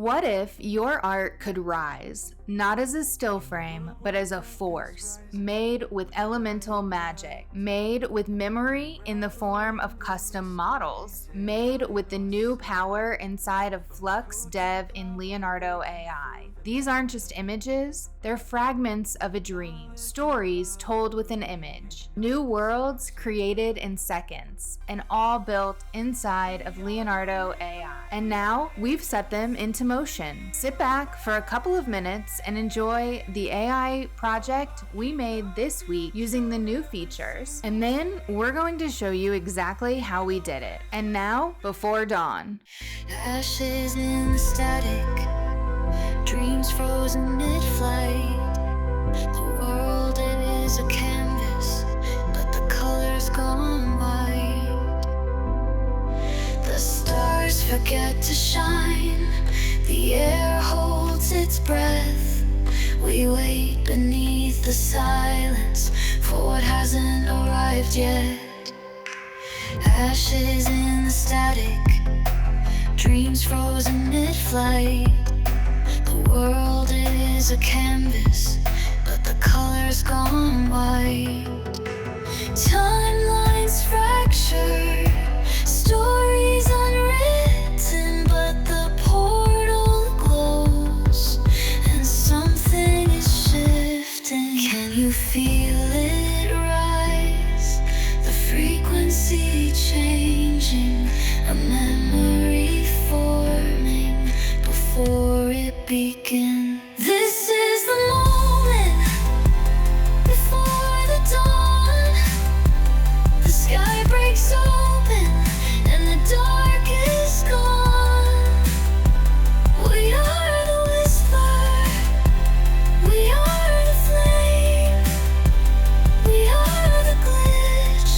What if your art could rise, not as a still frame, but as a force, made with elemental magic, made with memory in the form of custom models, made with the new power inside of Flux Dev in Leonardo AI? These aren't just images, they're fragments of a dream, stories told with an image, new worlds created in seconds, and all built inside of Leonardo AI. And now we've set them into motion. Sit back for a couple of minutes and enjoy the AI project we made this week using the new features, and then we're going to show you exactly how we did it. And now, before dawn. Ashes in the static, dreams frozen mid-flight. The world is a canvas, but the color's gone white. The stars forget to shine, the air holds its breath. We wait beneath the silence for what hasn't arrived yet. Ashes in the static, dreams frozen mid-flight. The world is a canvas, but the color's gone white. Timelines fractured, stories unwritten, but the portal glows, and something is shifting. Can you feel it rise? The frequency changing, a memory forming before it begins. This is the moment before the dawn. The sky breaks open and the dark is gone. We are the whisper, we are the flame, we are the glitch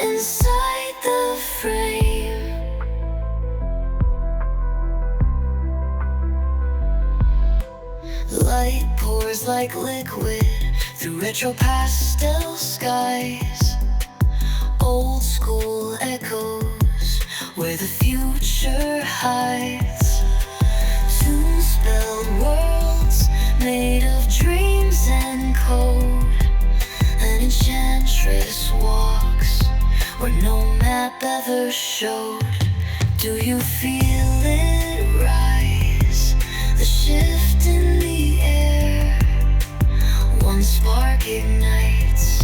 inside the frame. Light pours like liquid through retro pastel skies. Old school echoes where the future hides. Soon-spelled worlds made of dreams and code. An enchantress walks where no map ever showed. Do you feel it rise? The shift in the air. One spark ignites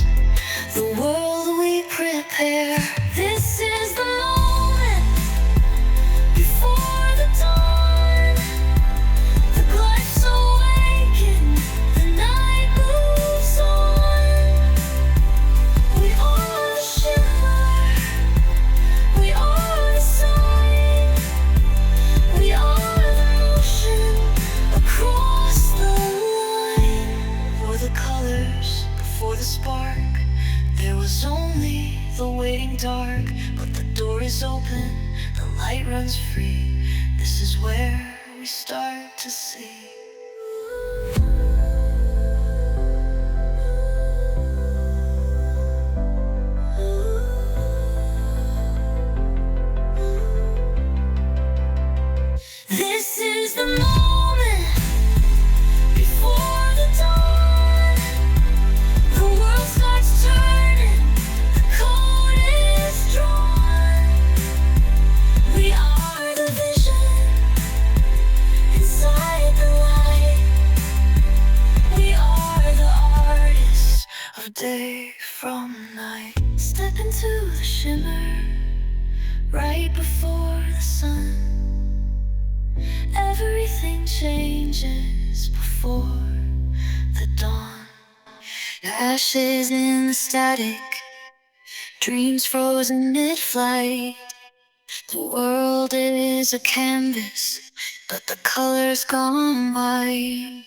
the world we prepare. This is the moment before the dawn. The glyphs awaken, the night moves on. We are the shimmer, we are the sign, we are the motion across the line. For the colors, before the spark, there was only the waiting dark. But the door is open, the light runs free. This is where we start to see. This is the moment before the dawn. The world starts turning, the code is drawn. We are the vision inside the light. We are the artists of day from night. Step into the shimmer right before the sun. Everything changes before the dawn. Ashes in the static, dreams frozen mid-flight. The world is a canvas, but the color's gone white.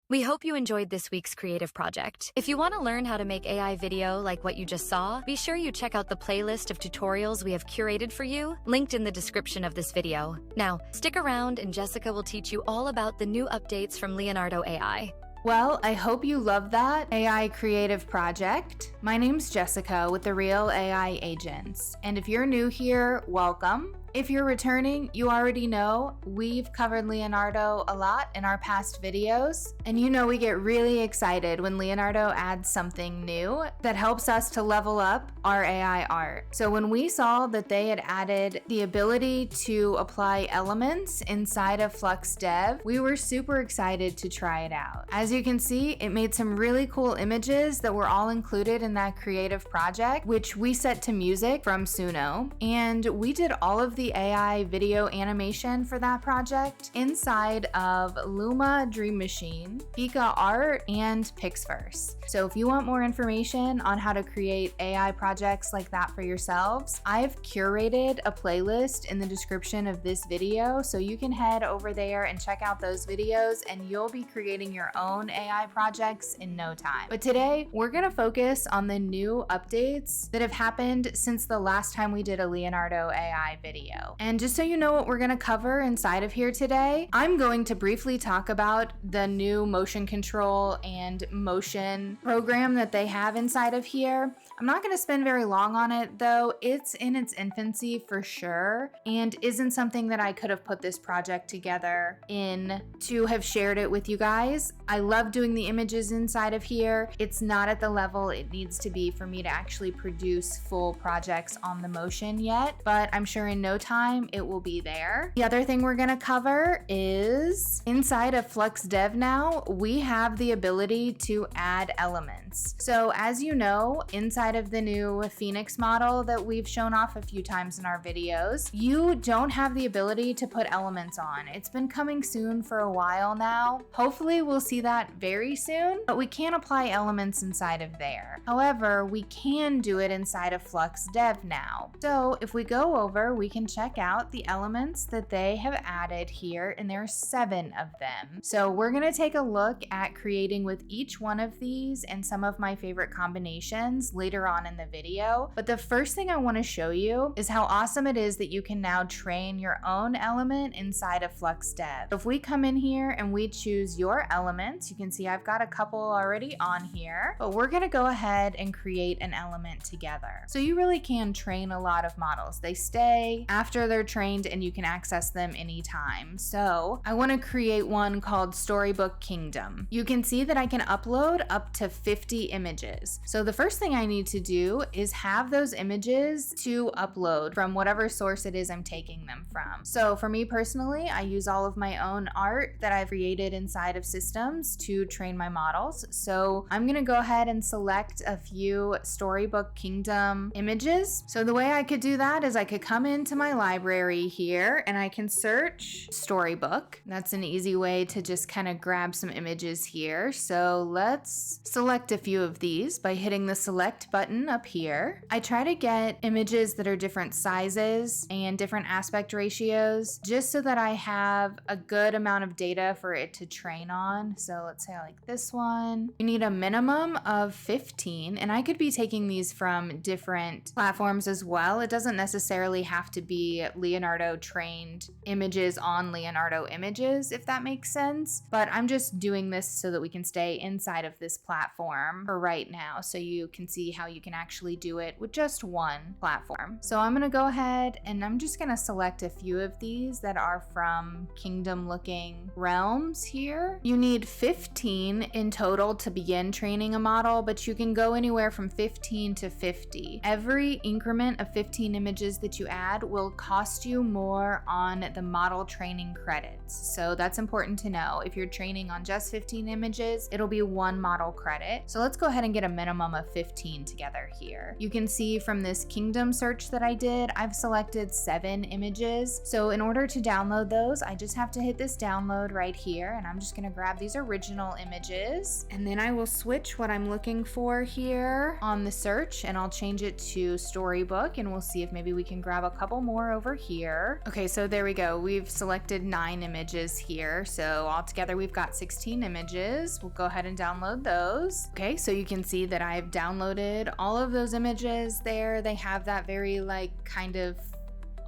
We hope you enjoyed this week's creative project. If you want to learn how to make AI video like what you just saw, be sure you check out the playlist of tutorials we have curated for you, linked in the description of this video. Now, stick around and Jessica will teach you all about the new updates from Leonardo AI. Well, I hope you love that AI creative project. My name's Jessica with The Real AI Agents, and if you're new here, welcome. If you're returning, you already know we've covered Leonardo a lot in our past videos, and you know we get really excited when Leonardo adds something new that helps us to level up our AI art. So when we saw that they had added the ability to apply elements inside of Flux Dev, we were super excited to try it out. As you can see, it made some really cool images that were all included in that creative project, which we set to music from Suno, and we did all of the AI video animation for that project inside of Luma Dream Machine, Pika Art, and Pixverse. So if you want more information on how to create AI projects like that for yourselves, I've curated a playlist in the description of this video, so you can head over there and check out those videos and you'll be creating your own AI projects in no time. But today, we're gonna focus on the new updates that have happened since the last time we did a Leonardo AI video. And just so you know what we're gonna cover inside of here today, I'm going to briefly talk about the new motion control and motion program that they have inside of here. I'm not gonna spend very long on it though. It's in its infancy for sure, and isn't something that I could have put this project together in to have shared it with you guys. I love doing the images inside of here. It's not at the level it needs to be for me to actually produce full projects on the motion yet, but I'm sure in no time it will be there. The other thing we're gonna cover is inside of Flux Dev now, we have the ability to add elements. So as you know, inside of the new Phoenix model that we've shown off a few times in our videos, you don't have the ability to put elements on. It's been coming soon for a while now. Hopefully we'll see that very soon, but we can't apply elements inside of there. However, we can do it inside of Flux Dev now. So if we go over, we can check out the elements that they have added here, and there are 7 of them. So we're gonna take a look at creating with each one of these and some of my favorite combinations later on in the video. But the first thing I want to show you is how awesome it is that you can now train your own element inside of Flux Dev. So if we come in here and we choose your elements, you can see I've got a couple already on here, but we're going to go ahead and create an element together. So you really can train a lot of models. They stay after they're trained and you can access them anytime. So I want to create one called Storybook Kingdom. You can see that I can upload up to 50 images. So the first thing I need to do is have those images to upload from whatever source it is I'm taking them from. So for me personally, I use all of my own art that I've created inside of systems to train my models. So I'm gonna go ahead and select a few Storybook Kingdom images. So the way I could do that is I could come into my library here and I can search Storybook. That's an easy way to just kind of grab some images here. So let's select a few of these by hitting the select button up here. I try to get images that are different sizes and different aspect ratios just so that I have a good amount of data for it to train on. So let's say I like this one. You need a minimum of 15, and I could be taking these from different platforms as well. It doesn't necessarily have to be Leonardo trained images on Leonardo images, if that makes sense. But I'm just doing this so that we can stay inside of this platform for right now, so you can see how you can actually do it with just one platform. So I'm gonna go ahead and I'm just gonna select a few of these that are from kingdom looking realms here. You need 15 in total to begin training a model, but you can go anywhere from 15 to 50. Every increment of 15 images that you add will cost you more on the model training credits. So that's important to know. If you're training on just 15 images, it'll be 1 model credit. So let's go ahead and get a minimum of 15 together here. You can see from this kingdom search that I did, I've selected 7 images. So in order to download those, I just have to hit this download right here, and I'm just gonna grab these original images, and then I will switch what I'm looking for here on the search, and I'll change it to Storybook, and we'll see if maybe we can grab a couple more over here. Okay, so there we go. We've selected 9 images here. So altogether we've got 16 images. We'll go ahead and download those. Okay, so you can see that I've downloaded all of those images there. They have that very like kind of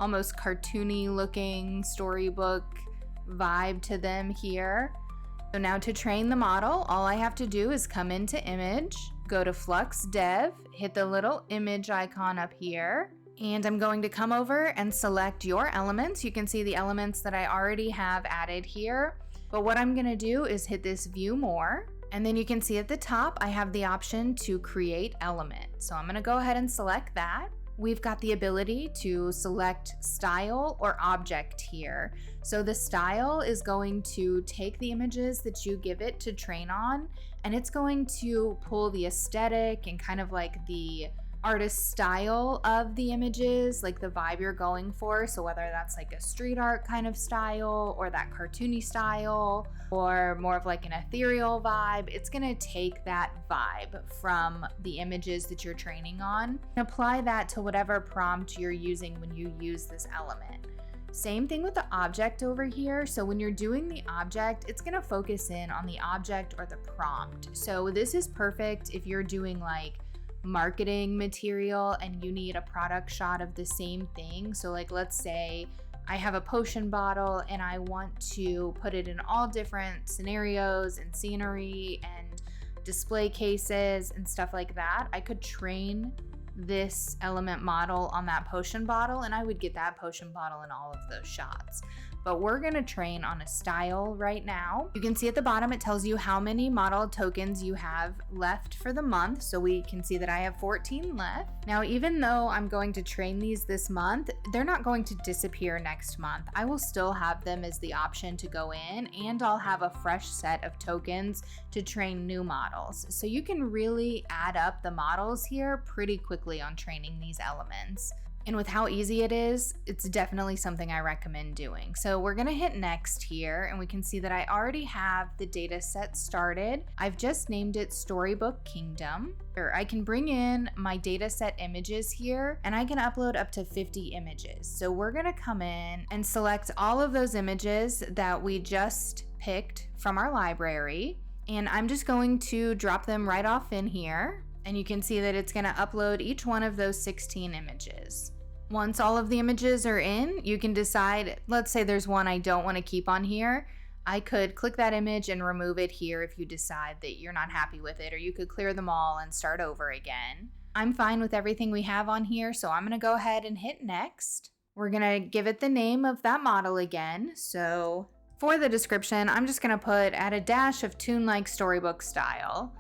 almost cartoony looking storybook vibe to them here. So now to train the model, all I have to do is come into image, go to Flux Dev, hit the little image icon up here, And I'm going to come over and select your elements. You can see the elements that I already have added here. But what I'm gonna do is hit this view more. And then you can see at the top, I have the option to create element. So I'm gonna go ahead and select that. We've got the ability to select style or object here. So the style is going to take the images that you give it to train on, and it's going to pull the aesthetic and kind of like the artist style of the images, like the vibe you're going for. So whether that's like a street art kind of style or that cartoony style or more of like an ethereal vibe, it's gonna take that vibe from the images that you're training on and apply that to whatever prompt you're using when you use this element. Same thing with the object over here. So when you're doing the object, it's gonna focus in on the object or the prompt. So this is perfect if you're doing like marketing material and you need a product shot of the same thing. So like, let's say I have a potion bottle and I want to put it in all different scenarios and scenery and display cases and stuff like that. I could train this element model on that potion bottle and I would get that potion bottle in all of those shots. But we're gonna train on a style right now. You can see at the bottom it tells you how many model tokens you have left for the month. So we can see that I have 14 left. Now, even though I'm going to train these this month, they're not going to disappear next month. I will still have them as the option to go in, and I'll have a fresh set of tokens to train new models. So you can really add up the models here pretty quickly on training these elements. And with how easy it is, it's definitely something I recommend doing. So we're gonna hit next here, and we can see that I already have the data set started. I've just named it Storybook Kingdom. Or I can bring in my data set images here, and I can upload up to 50 images. So we're gonna come in and select all of those images that we just picked from our library. And I'm just going to drop them right off in here. And you can see that it's gonna upload each one of those 16 images. Once all of the images are in, you can decide, let's say there's one I don't want to keep on here. I could click that image and remove it here if you decide that you're not happy with it, or you could clear them all and start over again. I'm fine with everything we have on here, so I'm gonna go ahead and hit next. We're gonna give it the name of that model again. So for the description, I'm just gonna put add a dash of toon-like storybook style.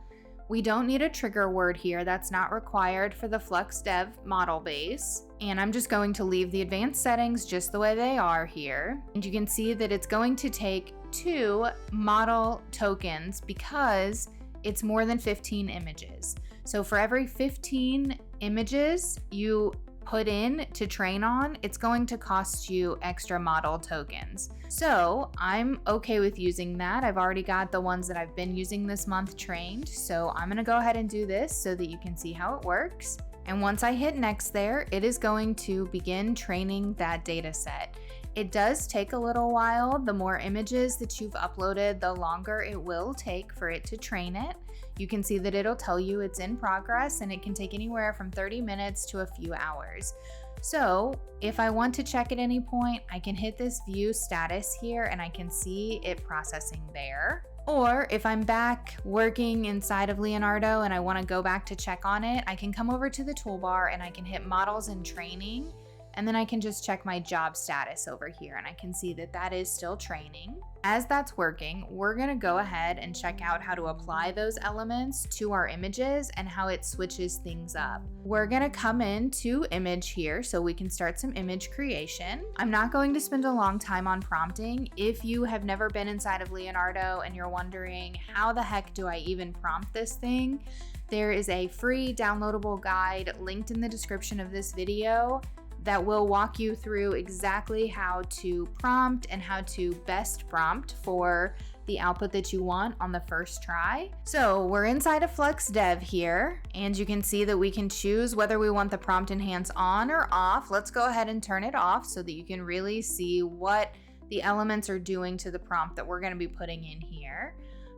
We don't need a trigger word here, that's not required for the Flux Dev model base. And I'm just going to leave the advanced settings just the way they are here. And you can see that it's going to take 2 model tokens because it's more than 15 images. So for every 15 images you put in to train on, it's going to cost you extra model tokens. So I'm okay with using that. I've already got the ones that I've been using this month trained. So I'm gonna go ahead and do this so that you can see how it works. And once I hit next there, it is going to begin training that data set. It does take a little while. The more images that you've uploaded, the longer it will take for it to train it. You can see that it'll tell you it's in progress, and it can take anywhere from 30 minutes to a few hours. So if I want to check at any point, I can hit this view status here and I can see it processing there. Or if I'm back working inside of Leonardo and I want to go back to check on it, I can come over to the toolbar and I can hit models and training, and then I can just check my job status over here and I can see that that is still training. As that's working, we're gonna go ahead and check out how to apply those elements to our images and how it switches things up. We're gonna come into image here so we can start some image creation. I'm not going to spend a long time on prompting. If you have never been inside of Leonardo and you're wondering how the heck do I even prompt this thing, there is a free downloadable guide linked in the description of this video that will walk you through exactly how to prompt and how to best prompt for the output that you want on the first try. So we're inside of Flux Dev here, and you can see that we can choose whether we want the prompt enhance on or off. Let's go ahead and turn it off so that you can really see what the elements are doing to the prompt that we're going to be putting in here.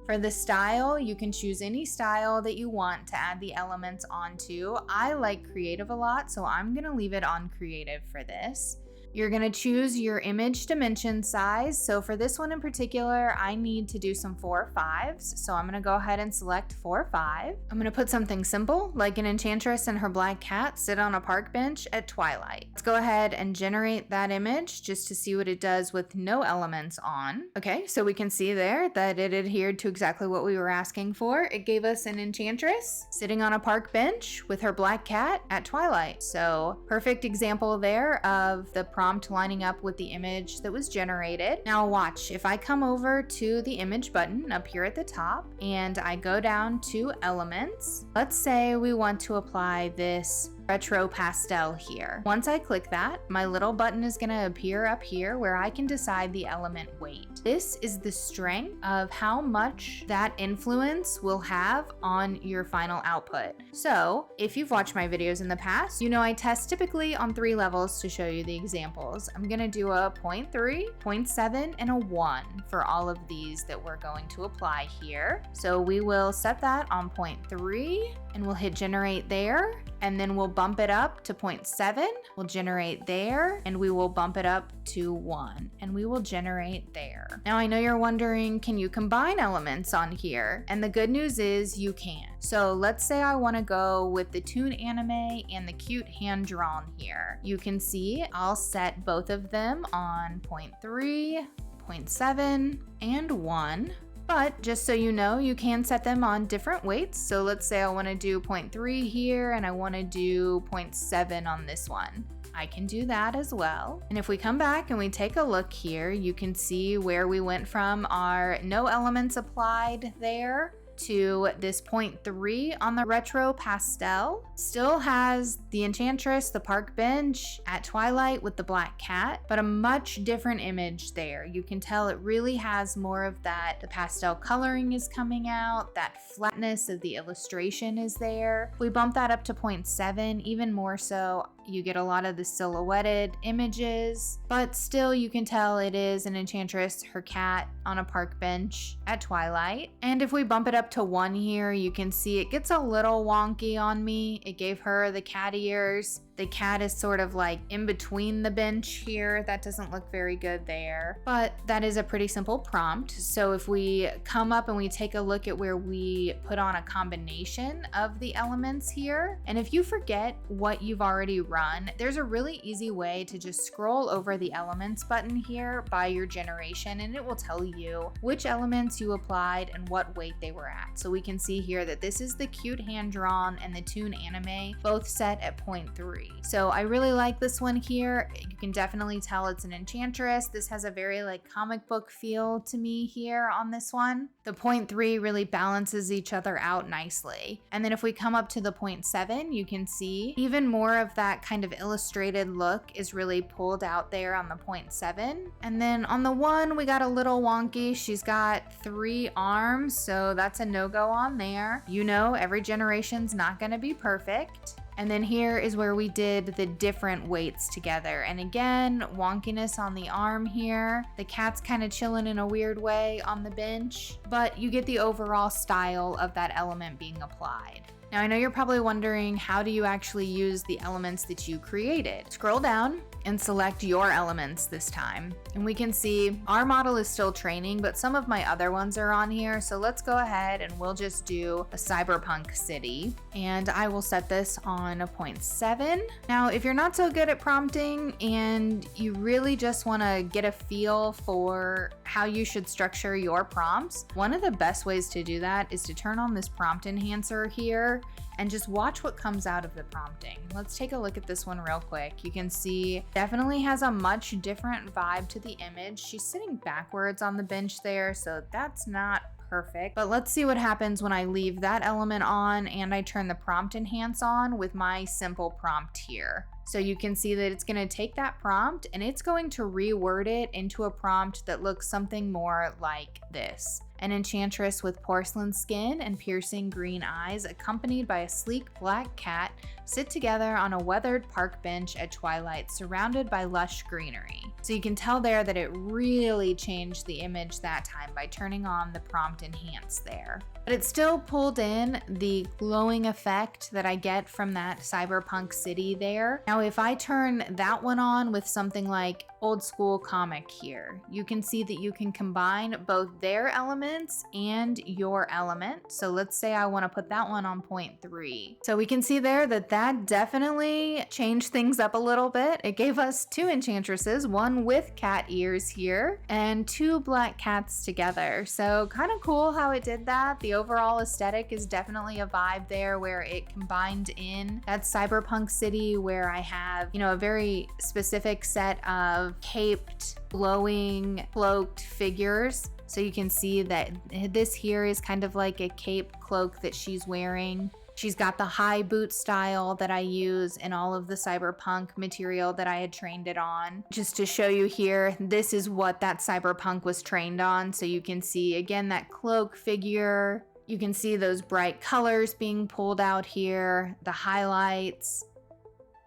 For the style, you can choose any style that you want to add the elements onto. I like creative a lot, so I'm gonna leave it on creative for this. You're gonna choose your image dimension size. So for this one in particular, I need to do some 4/5s. So I'm gonna go ahead and select 4/5. I'm gonna put something simple, like an enchantress and her black cat sit on a park bench at twilight. Let's go ahead and generate that image just to see what it does with no elements on. Okay, so we can see there that it adhered to exactly what we were asking for. It gave us an enchantress sitting on a park bench with her black cat at twilight. So perfect example there of the prompt lining up with the image that was generated. Now watch, if I come over to the image button up here at the top and I go down to elements, let's say we want to apply this retro pastel here. Once I click that, my little button is going to appear up here where I can decide the element weight. This is the strength of how much that influence will have on your final output. So if you've watched my videos in the past, you know I test typically on 3 levels to show you the examples. I'm going to do a 0.3, 0.7, and a 1 for all of these that we're going to apply here. So we will set that on 0.3 and we'll hit generate there. And then we'll bump it up to 0.7, we'll generate there, and we will bump it up to 1, and we will generate there. Now I know you're wondering, can you combine elements on here? And the good news is you can. So let's say I want to go with the toon anime and the cute hand drawn here. You can see I'll set both of them on 0.3, 0.7, and 1. But just so you know, you can set them on different weights. So let's say I want to do 0.3 here and I want to do 0.7 on this one. I can do that as well. And if we come back and we take a look here, you can see where we went from our no elements applied there to this 0.3 on the retro pastel. Still has the enchantress, the park bench at twilight with the black cat, but a much different image there. You can tell it really has more of that, the pastel coloring is coming out, that flatness of the illustration is there. If we bump that up to 0.7, even more so, you get a lot of the silhouetted images, but still you can tell it is an enchantress, her cat on a park bench at twilight. And if we bump it up to 1 here, you can see it gets a little wonky on me. It gave her the cat ears. The cat is sort of like in between the bench here. That doesn't look very good there, but that is a pretty simple prompt. So if we come up and we take a look at where we put on a combination of the elements here, and if you forget what you've already run, there's a really easy way to just scroll over the elements button here by your generation, and it will tell you which elements you applied and what weight they were at. So we can see here that this is the cute hand drawn and the toon anime, both set at 0.3. So I really like this one here. You can definitely tell it's an enchantress. This has a very like comic book feel to me here on this one. The 0.3 really balances each other out nicely. And then if we come up to the 0.7, you can see even more of that kind of illustrated look is really pulled out there on the 0.7. And then on the 1, we got a little wonky. She's got 3 arms, so that's a no-go on there. You know, every generation's not gonna be perfect. And then here is where we did the different weights together. And again, wonkiness on the arm here. The cat's kind of chilling in a weird way on the bench, but you get the overall style of that element being applied. Now I know you're probably wondering, how do you actually use the elements that you created? Scroll down and select your elements this time. And we can see our model is still training, but some of my other ones are on here. So let's go ahead and we'll just do a cyberpunk city. And I will set this on a 0.7. Now, if you're not so good at prompting and you really just wanna get a feel for how you should structure your prompts, one of the best ways to do that is to turn on this prompt enhancer here and just watch what comes out of the prompting. Let's take a look at this one real quick. You can see definitely has a much different vibe to the image. She's sitting backwards on the bench there, so that's not perfect. But let's see what happens when I leave that element on and I turn the prompt enhance on with my simple prompt here. So you can see that it's going to take that prompt and it's going to reword it into a prompt that looks something more like this. An enchantress with porcelain skin and piercing green eyes, accompanied by a sleek black cat, sit together on a weathered park bench at twilight, surrounded by lush greenery. So you can tell there that it really changed the image that time by turning on the prompt enhance there. But it still pulled in the glowing effect that I get from that cyberpunk city there. Now, if I turn that one on with something like old school comic here, you can see that you can combine both their elements and your element. So let's say I want to put that one on 0.3. So we can see there that that definitely changed things up a little bit. It gave us two enchantresses, one with cat ears here and two black cats together. So kind of cool how it did that. The overall aesthetic is definitely a vibe there where it combined in that cyberpunk city where I have, a very specific set of caped, glowing, cloaked figures. So you can see that this here is kind of like a cape cloak that she's wearing. She's got the high boot style that I use in all of the cyberpunk material that I had trained it on. Just to show you here, this is what that cyberpunk was trained on. So you can see again that cloak figure. You can see those bright colors being pulled out here, the highlights,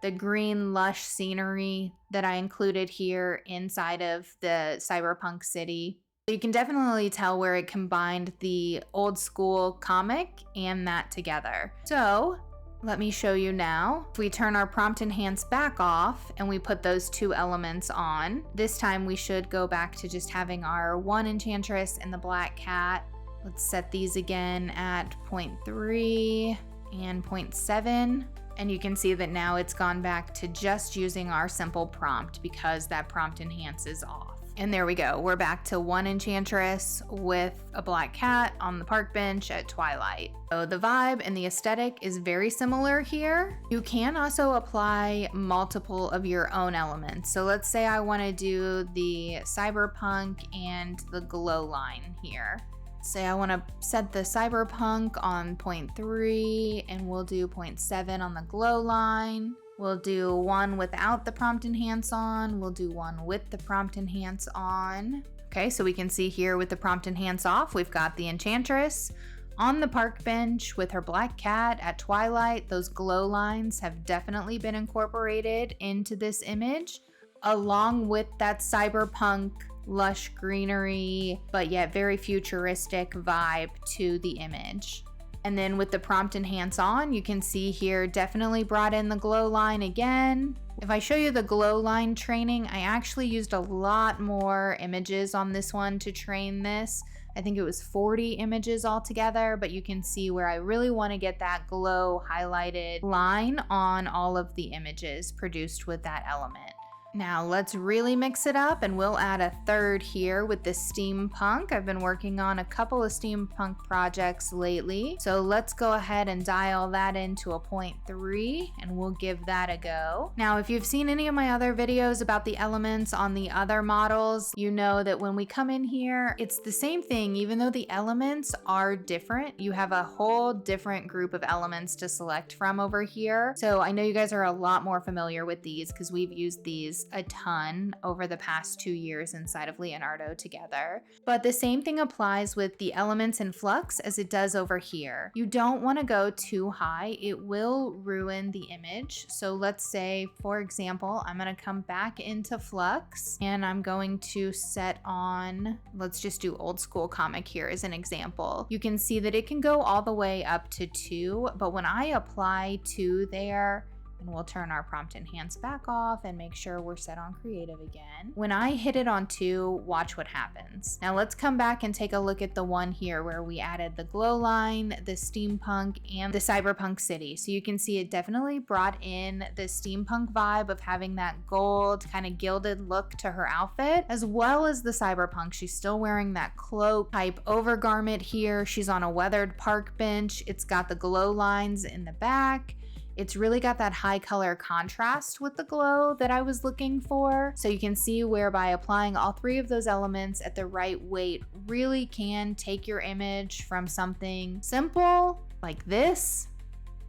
the green lush scenery that I included here inside of the cyberpunk city. You can definitely tell where it combined the old school comic and that together. So let me show you now. If we turn our prompt enhance back off and we put those two elements on, this time we should go back to just having our one enchantress and the black cat. Let's set these again at 0.3 and 0.7. And you can see that now it's gone back to just using our simple prompt because that prompt enhance is off. And there we go. We're back to one enchantress with a black cat on the park bench at twilight. So the vibe and the aesthetic is very similar here. You can also apply multiple of your own elements. So let's say I want to do the cyberpunk and the glow line here. Say I want to set the cyberpunk on 0.3 and we'll do 0.7 on the glow line. We'll do one without the prompt enhance on. We'll do one with the prompt enhance on. Okay, so we can see here with the prompt enhance off, we've got the enchantress on the park bench with her black cat at twilight. Those glow lines have definitely been incorporated into this image, along with that cyberpunk lush greenery, but yet very futuristic vibe to the image. And then with the prompt enhance on, you can see here definitely brought in the glow line again. If I show you the glow line training, I actually used a lot more images on this one to train this. I think it was 40 images altogether, but you can see where I really want to get that glow highlighted line on all of the images produced with that element. Now let's really mix it up and we'll add a third here with the steampunk. I've been working on a couple of steampunk projects lately. So let's go ahead and dial that into a 0.3 and we'll give that a go. Now, if you've seen any of my other videos about the elements on the other models, you know that when we come in here, it's the same thing. Even though the elements are different, you have a whole different group of elements to select from over here. So I know you guys are a lot more familiar with these because we've used these a ton over the past 2 years inside of Leonardo together. But the same thing applies with the elements in Flux as it does over here. You don't want to go too high. It will ruin the image. So let's say, for example, I'm going to come back into Flux and I'm going to set on, let's just do old school comic here as an example. You can see that it can go all the way up to 2, but when I apply 2 there, and we'll turn our prompt enhance back off and make sure we're set on creative again. When I hit it on 2, watch what happens. Now let's come back and take a look at the one here where we added the glow line, the steampunk, and the cyberpunk city. So you can see it definitely brought in the steampunk vibe of having that gold kind of gilded look to her outfit, as well as the cyberpunk. She's still wearing that cloak type overgarment here. She's on a weathered park bench. It's got the glow lines in the back. It's really got that high color contrast with the glow that I was looking for. So you can see where by applying all 3 of those elements at the right weight really can take your image from something simple like this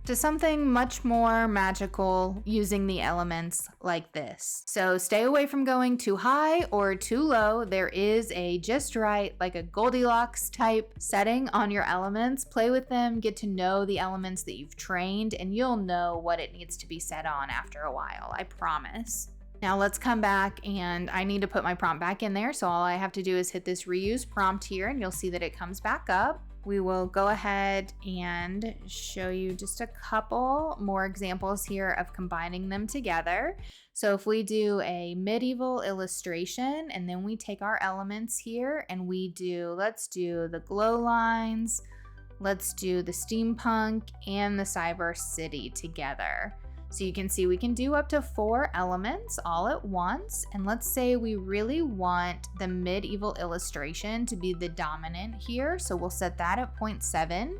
to something much more magical using the elements like this. So stay away from going too high or too low. There is a just right, like a Goldilocks type setting on your elements. Play with them, get to know the elements that you've trained, and you'll know what it needs to be set on after a while, I promise. Now let's come back, and I need to put my prompt back in there. So all I have to do is hit this reuse prompt here, and you'll see that it comes back up. We will go ahead and show you just a couple more examples here of combining them together. So if we do a medieval illustration, and then we take our elements here and let's do the glow lines, let's do the steampunk and the cyber city together. So you can see we can do up to 4 elements all at once. And let's say we really want the medieval illustration to be the dominant here. So we'll set that at 0.7,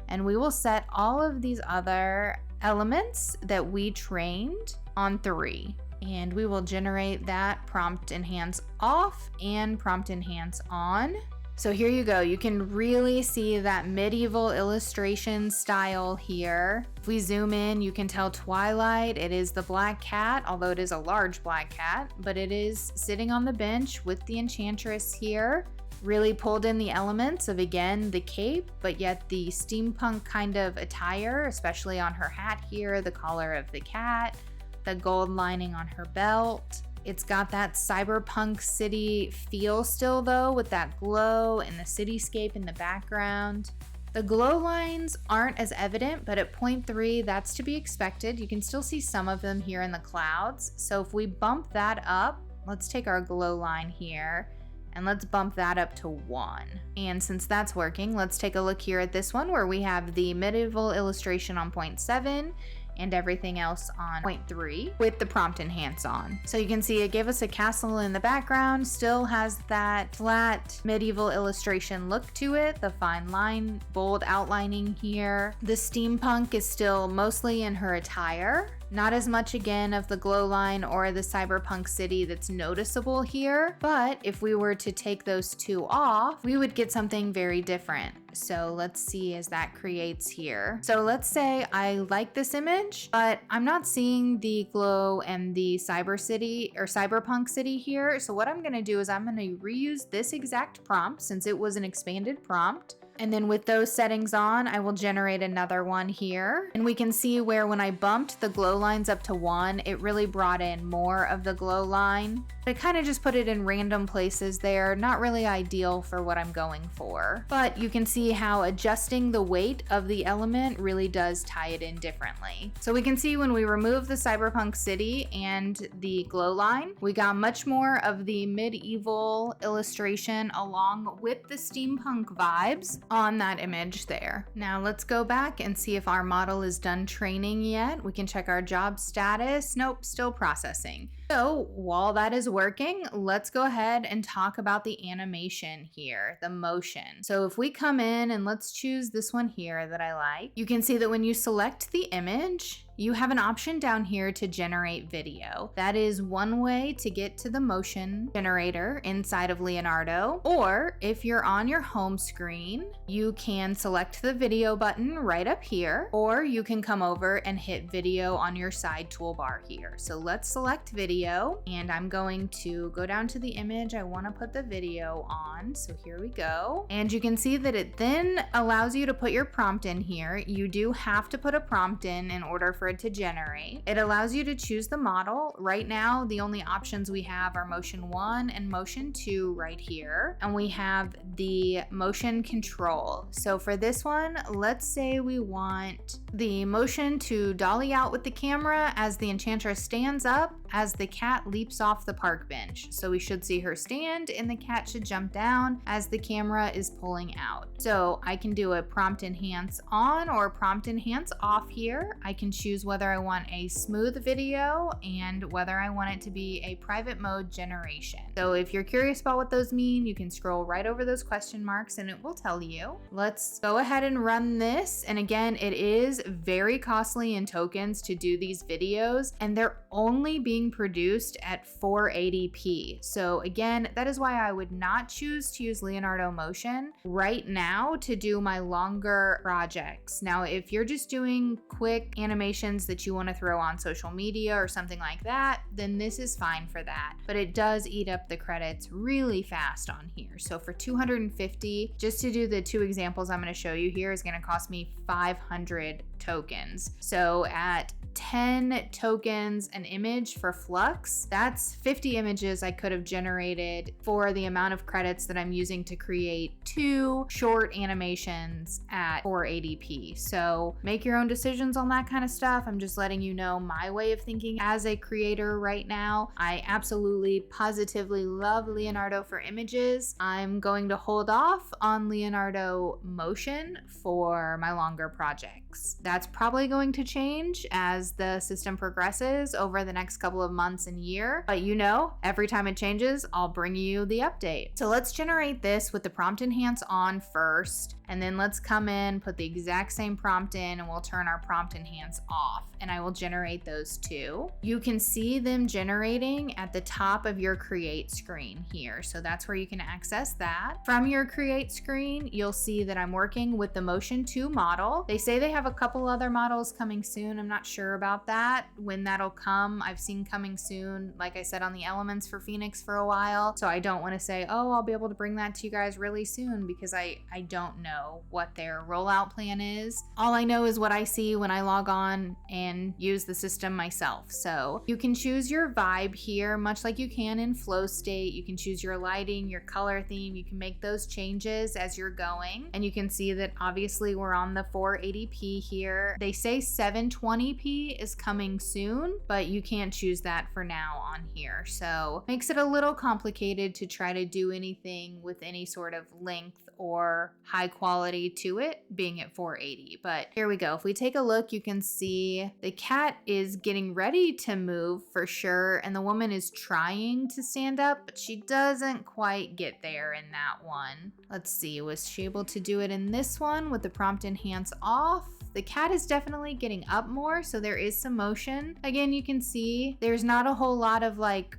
and we will set all of these other elements that we trained on 3. And we will generate that prompt enhance off and prompt enhance on. So here you go. You can really see that medieval illustration style here. If we zoom in, you can tell Twilight, it is the black cat, although it is a large black cat, but it is sitting on the bench with the enchantress here. Really pulled in the elements of, again, the cape, but yet the steampunk kind of attire, especially on her hat here, the collar of the cat, the gold lining on her belt. It's got that cyberpunk city feel still though, with that glow and the cityscape in the background. The glow lines aren't as evident, but at 0.3, that's to be expected. You can still see some of them here in the clouds. So if we bump that up, let's take our glow line here and let's bump that up to 1. And since that's working, let's take a look here at this one where we have the medieval illustration on 0.7 and everything else on 0.3 with the prompt enhance on. So you can see it gave us a castle in the background, still has that flat medieval illustration look to it, the fine line, bold outlining here. The steampunk is still mostly in her attire. Not as much again of the glow line or the cyberpunk city that's noticeable here, but if we were to take those 2 off, we would get something very different. So let's see as that creates here. So let's say I like this image, but I'm not seeing the glow and the cyber city or cyberpunk city here. So what I'm gonna do is I'm gonna reuse this exact prompt since it was an expanded prompt. And then with those settings on, I will generate another one here. And we can see where when I bumped the glow lines up to 1, it really brought in more of the glow line. But I kind of just put it in random places there, not really ideal for what I'm going for. But you can see how adjusting the weight of the element really does tie it in differently. So we can see when we remove the cyberpunk city and the glow line, we got much more of the medieval illustration along with the steampunk vibes on that image there. Now let's go back and see if our model is done training yet. We can check our job status. Nope, still processing. So while that is working, let's go ahead and talk about the animation here, the motion. So if we come in and let's choose this one here that I like, you can see that when you select the image, you have an option down here to generate video. That is one way to get to the motion generator inside of Leonardo. Or if you're on your home screen, you can select the video button right up here, or you can come over and hit video on your side toolbar here. So let's select video, and I'm going to go down to the image I want to put the video on. So here we go. And you can see that it then allows you to put your prompt in here. You do have to put a prompt in order for it to generate. It allows you to choose the model. Right now, the only options we have are motion 1 and motion 2 right here. And we have the motion control. So for this one, let's say we want the motion to dolly out with the camera as the enchantress stands up as the cat leaps off the park bench. So we should see her stand and the cat should jump down as the camera is pulling out. So I can do a prompt enhance on or prompt enhance off here. I can choose whether I want a smooth video and whether I want it to be a private mode generation. So if you're curious about what those mean, you can scroll right over those question marks and it will tell you. Let's go ahead and run this. And again, it is very costly in tokens to do these videos, and they're only being being produced at 480p. So again, that is why I would not choose to use Leonardo Motion right now to do my longer projects. Now, if you're just doing quick animations that you want to throw on social media or something like that, then this is fine for that. But it does eat up the credits really fast on here. So for 250, just to do the two examples I'm going to show you here is going to cost me 500 tokens. So at 10 tokens an image for Flux, that's 50 images I could have generated for the amount of credits that I'm using to create 2 short animations at 480p. So make your own decisions on that kind of stuff. I'm just letting you know my way of thinking as a creator right now. I absolutely positively love Leonardo for images. I'm going to hold off on Leonardo Motion for my longer projects. That's probably going to change as the system progresses over the next couple of months and year. But you know, every time it changes, I'll bring you the update. So let's generate this with the prompt enhance on first, and then let's come in, put the exact same prompt in, and we'll turn our prompt enhance off, and I will generate those two. You can see them generating at the top of your create screen here. So that's where you can access that. From your create screen, you'll see that I'm working with the Motion 2 model. They say they have a couple other models coming soon. I'm not sure about that, when that'll come. I've seen coming soon, like I said, on the elements for Phoenix for a while. So I don't want to say, oh, I'll be able to bring that to you guys really soon, because I don't know what their rollout plan is. All I know is what I see when I log on and use the system myself. So you can choose your vibe here, much like you can in Flow State. You can choose your lighting, your color theme. You can make those changes as you're going. And you can see that obviously we're on the 480p here. They say 720p is coming soon, but you can't choose that for now on here. So makes it a little complicated to try to do anything with any sort of length or high quality to it being at 480. But here we go. If we take a look, you can see the cat is getting ready to move for sure, and the woman is trying to stand up, but she doesn't quite get there in that one. Let's see, was she able to do it in this one with the prompt enhance off? The cat is definitely getting up more, so there is some motion. Again, you can see there's not a whole lot of like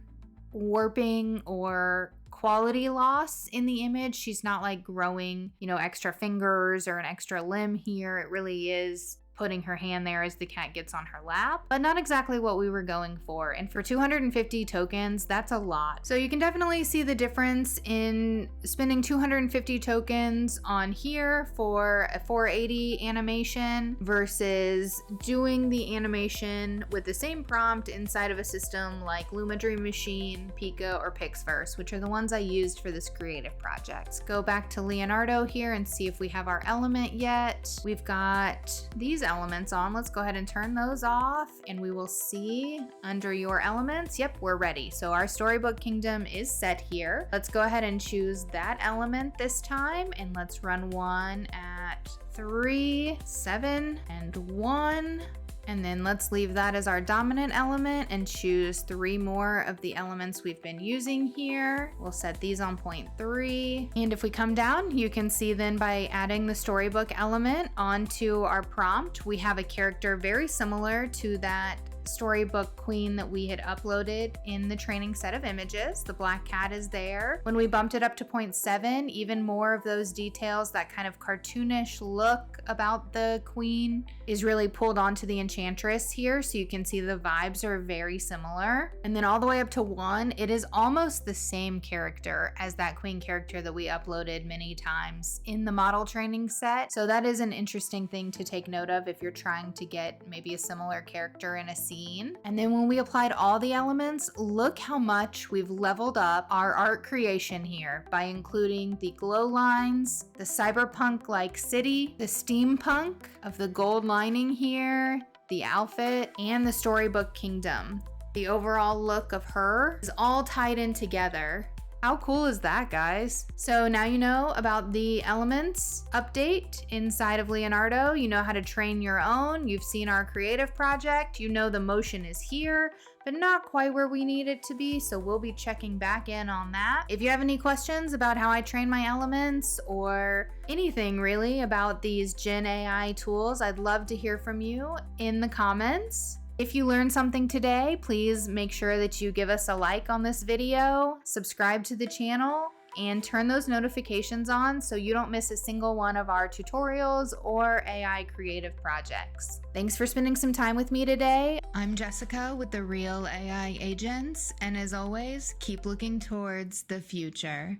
warping or quality loss in the image. She's not like growing, you know, extra fingers or an extra limb here. It really is putting her hand there as the cat gets on her lap, but not exactly what we were going for. And for 250 tokens, that's a lot. So you can definitely see the difference in spending 250 tokens on here for a 480 animation versus doing the animation with the same prompt inside of a system like Luma Dream Machine, Pika, or Pixverse, which are the ones I used for this creative project. Go back to Leonardo here and see if we have our element yet. We've got these elements on. Let's go ahead and turn those off, and we will see under your elements. Yep, we're ready. So our Storybook Kingdom is set here. Let's go ahead and choose that element this time, and let's run one at 3, 7, and 1. And then let's leave that as our dominant element and choose 3 more of the elements we've been using here. We'll set these on 0.3. And if we come down, you can see then by adding the Storybook element onto our prompt, we have a character very similar to that Storybook queen that we had uploaded in the training set of images. The black cat is there. When we bumped it up to 0.7, even more of those details, that kind of cartoonish look about the queen is really pulled onto the enchantress here, so you can see the vibes are very similar. And then all the way up to 1, it is almost the same character as that queen character that we uploaded many times in the model training set. So that is an interesting thing to take note of if you're trying to get maybe a similar character in a scene. And then when we applied all the elements, look how much we've leveled up our art creation here by including the glow lines, the cyberpunk-like city, the steampunk of the gold lining here, the outfit, and the Storybook Kingdom. The overall look of her is all tied in together. How cool is that, guys? So now you know about the elements update inside of Leonardo. You know how to train your own. You've seen our creative project. You know the motion is here, but not quite where we need it to be. So we'll be checking back in on that. If you have any questions about how I train my elements or anything really about these Gen AI tools, I'd love to hear from you in the comments. If you learned something today, please make sure that you give us a like on this video, subscribe to the channel, and turn those notifications on so you don't miss a single one of our tutorials or AI creative projects. Thanks for spending some time with me today. I'm Jessica with the Real AI Agents, and as always, keep looking towards the future.